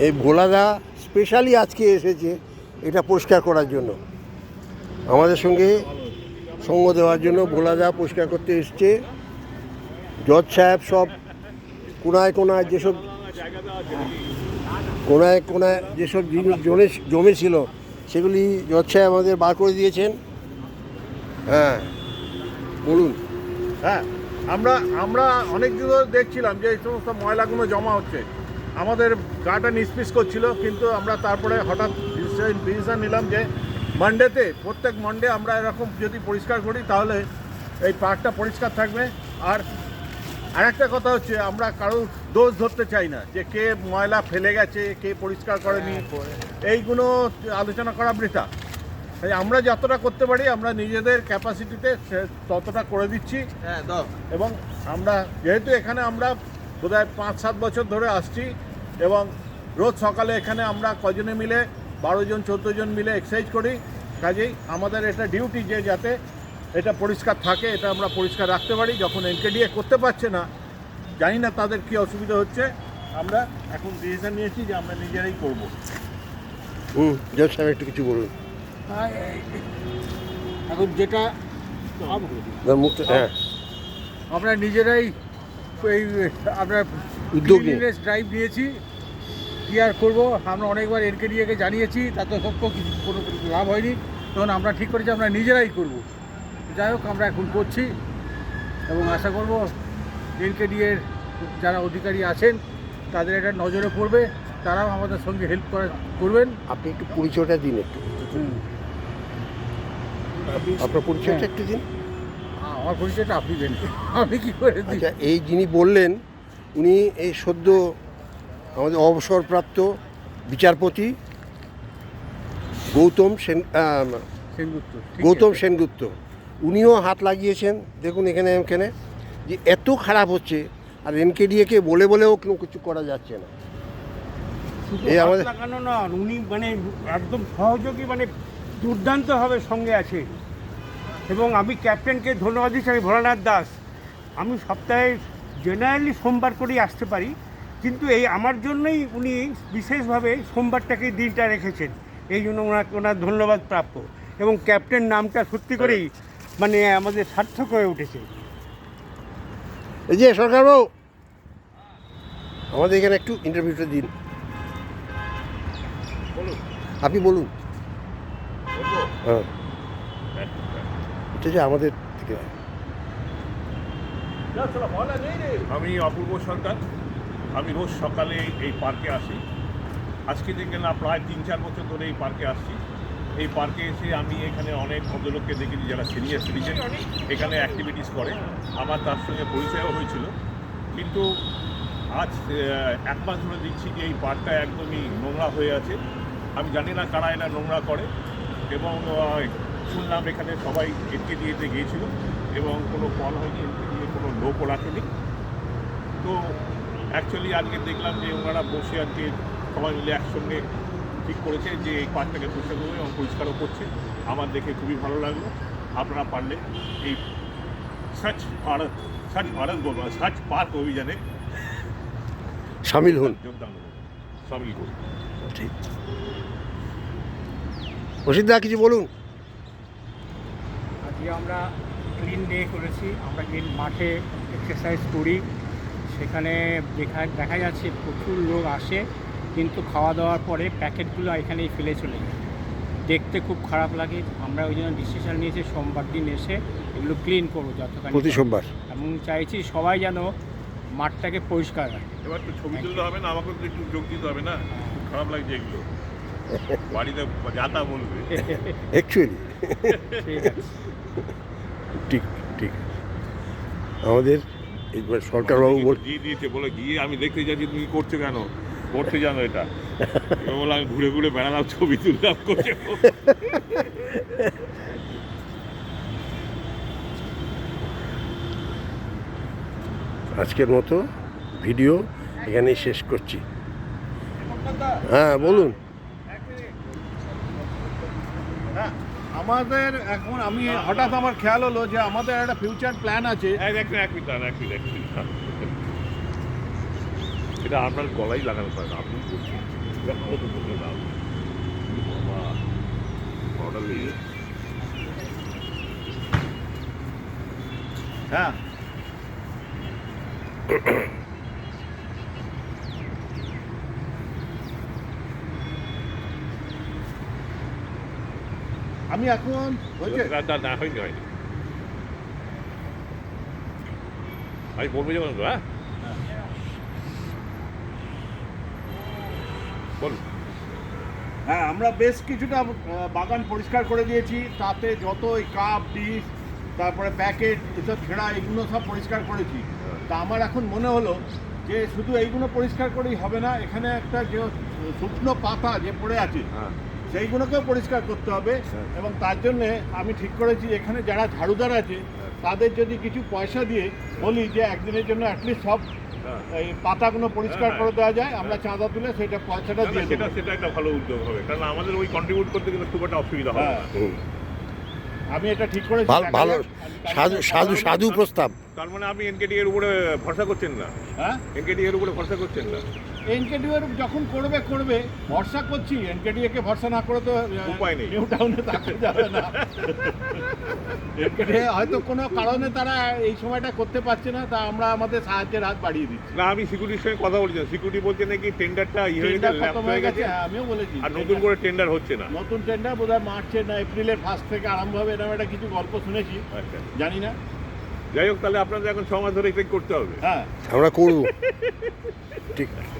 এই ভোলাদা স্পেশালি আজকে এসেছে এটা পরিষ্কার করার জন্য, আমাদের সঙ্গে সঙ্গ দেওয়ার জন্য। ভোলাদা পরিষ্কার করতে এসছে। জজ সাহেব সব কোনায় কোনায় যেসব জমেছিল সেগুলি জজ সাহেব আমাদের বার করে দিয়েছেন। হ্যাঁ বলুন। হ্যাঁ, আমরা অনেক দিন ধরে দেখছিলাম যে এই সমস্ত ময়লাগুলো জমা হচ্ছে, আমাদের গাটা নিষ্পিস করছিল, কিন্তু আমরা তারপরে হঠাৎ ডিসিশন নিলাম যে মানডেতে, প্রত্যেক মানডে আমরা এরকম যদি পরিষ্কার করি তাহলে এই পার্কটা পরিষ্কার থাকবে। আর আরেকটা কথা হচ্ছে, আমরা কারোর দোষ ধরতে চাই না যে কে ময়লা ফেলে গেছে, কে পরিষ্কার করেনি, এইগুলো আলোচনা করা বৃথা। তাই আমরা যতটা করতে পারি আমরা নিজেদের ক্যাপাসিটিতে ততটা করে দিচ্ছি। এবং আমরা যেহেতু এখানে আমরা বোধহয় 5-7 বছর ধরে আসছি এবং রোজ সকালে এখানে আমরা কজনে মিলে 12 জন 14 জন মিলে এক্সারসাইজ করি, কাজেই আমাদের এটা ডিউটি যে যাতে এটা পরিষ্কার থাকে, এটা আমরা পরিষ্কার রাখতে পারি। যখন এনকেডিএ করতে পারছে না, জানি না তাদের কী অসুবিধা হচ্ছে, আমরা এখন ডিসিশন নিয়েছি যে আমরা নিজেরাই করবো। জজ সাহেব একটু কিছু বলুন। এখন যেটা হ্যাঁ, আমরা নিজেরাই এই আপনার উদ্যোগ ড্রাইভ নিয়েছি। কী আর করবো, আমরা অনেকবার এনকেডিএকে জানিয়েছি, তাতে সত্য কিছু কোনো লাভ হয়নি। তখন আমরা ঠিক করেছি আমরা নিজেরাই করব। যাই হোক, আমরা এখন করছি এবং আশা করব এনকেডিএর যারা অধিকারী আছেন তাদের এটা নজরে পড়বে, তারাও আমাদের সঙ্গে হেল্প করবেন। আপনি একটু পরিচয়টা দিন, একটু আপনার পরিচয়টা একটু দিন। আমার পরিচয়টা আপনি দেন, আমি কী করে দিই? আচ্ছা, এই যিনি বললেন উনি এই সদ্য আমাদের অবসরপ্রাপ্ত বিচারপতি গৌতম সেনগুপ্ত। উনিও হাত লাগিয়েছেন। দেখুন এখানে যে এত খারাপ হচ্ছে, আর এনকেডিএকে বলেও কোনো কিছু করা যাচ্ছে না। এই আমাদের লাগানো না, উনি মানে একদম সহযোগী, মানে দুর্দান্তভাবে সঙ্গে আছে। এবং আমি ক্যাপ্টেনকে ধন্যবাদ দিচ্ছি, আমি ভোলানাথ দাস। আমি সপ্তাহে জেনারেলি সোমবার করেই আসতে পারি, কিন্তু এই আমার জন্যই উনি বিশেষভাবে সোমবারটাকে দিনটা রেখেছেন, এই জন্য ওনার ধন্যবাদ প্রাপ্য। এবং ক্যাপ্টেন নামটা সত্যি করেই মানে আমাদের সার্থক হয়ে উঠেছে। এই যে সরকারবাবু, আমাদের এখানে একটু ইন্টারভিউটা দিন। আপনি বলুন। হ্যাঁ, এটা যে আমাদের থেকে। আমি অপূর্ব সরকার। আমি রোজ সকালে এই পার্কে আসি। আজকে থেকে না, প্রায় 3-4 বছর ধরে এই পার্কে আসছি। এই পার্কে এসে আমি এখানে অনেক ভদ্রলোককে দেখেছি যারা সিনিয়র সিটিজেন এখানে অ্যাক্টিভিটিস করে। আমার তার সঙ্গে পরিচয়ও হয়েছিল, কিন্তু আজ 1 মাস ধরে দেখছি যে এই পার্কটা একদমই নোংরা হয়ে আছে। আমি জানি না কারা এরা নোংরা করে, এবং শুনলাম এখানে সবাই এনকেডিএতে গিয়েছিল এবং কোনো কল হয়নি, এনকেডিএ কোনো লোকও রাখেনি। তো অ্যাকচুয়ালি আজকে দেখলাম যে ওনারা বসে আজকে সবাই মিলে একসঙ্গে ঠিক করেছে যে এই পার্কটাকে পরিষ্কার করবে এবং পরিষ্কারও করছে। আমার দেখে খুবই ভালো লাগলো। আপনারা পারলে এই স্বচ্ছ পার্ক অভিযানে সামিল হন, যোগদান সামিল করুন। ঠিক। অসিতদা কিছু বলুন। আজকে আমরা ক্লিন ডে করেছি। আমরা যে মাঠে এক্সারসাইজ করি সেখানে দেখা যাচ্ছে প্রচুর লোক আসে, কিন্তু খাওয়া দাওয়ার পরে প্যাকেটগুলো এখানেই ফেলে চলে যায়। দেখতে খুব খারাপ লাগে। আমরা ওই জন্য ডিসিশন নিয়েছি সোমবার দিন এসে এগুলো ক্লিন করবো যতখানি প্রতি সোমবার। এবং চাইছি সবাই যেন মাঠটাকে পরিষ্কার রাখে। এবার তো ছবি তুলতে হবে না, আমাকে তো একটু যোগ দিতে হবে না? খুব খারাপ লাগছে এগুলো, বাড়িতে যাতা বলবে। অ্যাকচুয়ালি ঠিক ঠিক। আমাদের এইবার সরকারবাবু দিয়ে দিয়েছে, বলে গিয়ে আমি দেখতে যাচ্ছি তুমি করছো কেন, করতে জানো এটা? বলে আমি ঘুরে ঘুরে বেড়ালাম, ছবি তুললাম করছে। আজকের মতো ভিডিও এখানেই শেষ করছি। হ্যাঁ বলুন। হ্যাঁ, আমাদের এখন হঠাৎ আমার খেয়াল হলো যে আমাদের একটা ফিউচার প্ল্যান আছে। এক মিনিট, এটা আপনার গলায় লাগানো পারে না, আপনি বলছেন। হ্যাঁ আমি এখন হয়েছে না হয়নি আমি বলবো যখন তো, হ্যাঁ বল। হ্যাঁ আমরা বেশ কিছুটা বাগান পরিষ্কার করে দিয়েছি, তাতে যত এই কাপ ডিশ তারপরে প্যাকেট এসব ছেঁড়া এগুলো সব পরিষ্কার করেছি। তা আমার এখন মনে হলো যে শুধু এইগুলো পরিষ্কার করেই হবে না, এখানে একটা যে শুকনো পাতা যে পড়ে আছে হ্যাঁ সেইগুলোকেও পরিষ্কার করতে হবে। এবং তার জন্যে আমি ঠিক করেছি এখানে যারা ঝাড়ুদার আছে তাদের যদি কিছু পয়সা দিয়ে বলি যে একদিনের জন্য অ্যাটলিস্ট সব এই পাতাগুলো পরিষ্কার করে দেওয়া যায়, আমরা চাঁদা তুলে সেটা পয়সাটা দিয়ে সেটা দেবো। সেটা একটা ভালো উদ্যোগ হবে, কারণ আমাদের ওই কন্ট্রিবিউট করতে গেলে খুব একটা অসুবিধা হবে না। আমি এটা ঠিক করেছি। ভালো দেখা যাক। সাধু প্রস্তাব। তার মানে আপনি এনকেডি এর উপরে ভরসা করছেন না, হ্যাঁ এনকেডি এর উপরে ভরসা করছেন না। এনকেডিএ যখন করবে ভরসা করছি, এনকেডিএ কে ভরসা না করে তো উপায় নেই। নিউ টাউনে থাকা যাবে না। এনকেডিএ হয়তো কোনো কারণে তারা এই সময়টা করতে পারছে না, তা আমরা আমাদের সাহায্যের হাত বাড়িয়ে দিচ্ছি। না আমি সিকিউরিটির সঙ্গে কথা বলছি, সিকিউরিটি বলছে নাকি টেন্ডারটা টেন্ডার খতম হয়ে গেছে, হ্যাঁ, আমিও বলেছি। আর নতুন করে টেন্ডার হচ্ছে না। নতুন টেন্ডার বোধহয় মার্চের না এপ্রিলের ফার্স্ট থেকে আরম্ভ হবে, এরকম একটা কিছু গল্প শুনেছি, আচ্ছা জানি না। যাই হোক, তাহলে আপনাদের এখন 6 মাস ধরে এটাই করতে হবে। হ্যাঁ আমরা করব। ঠিক আছে।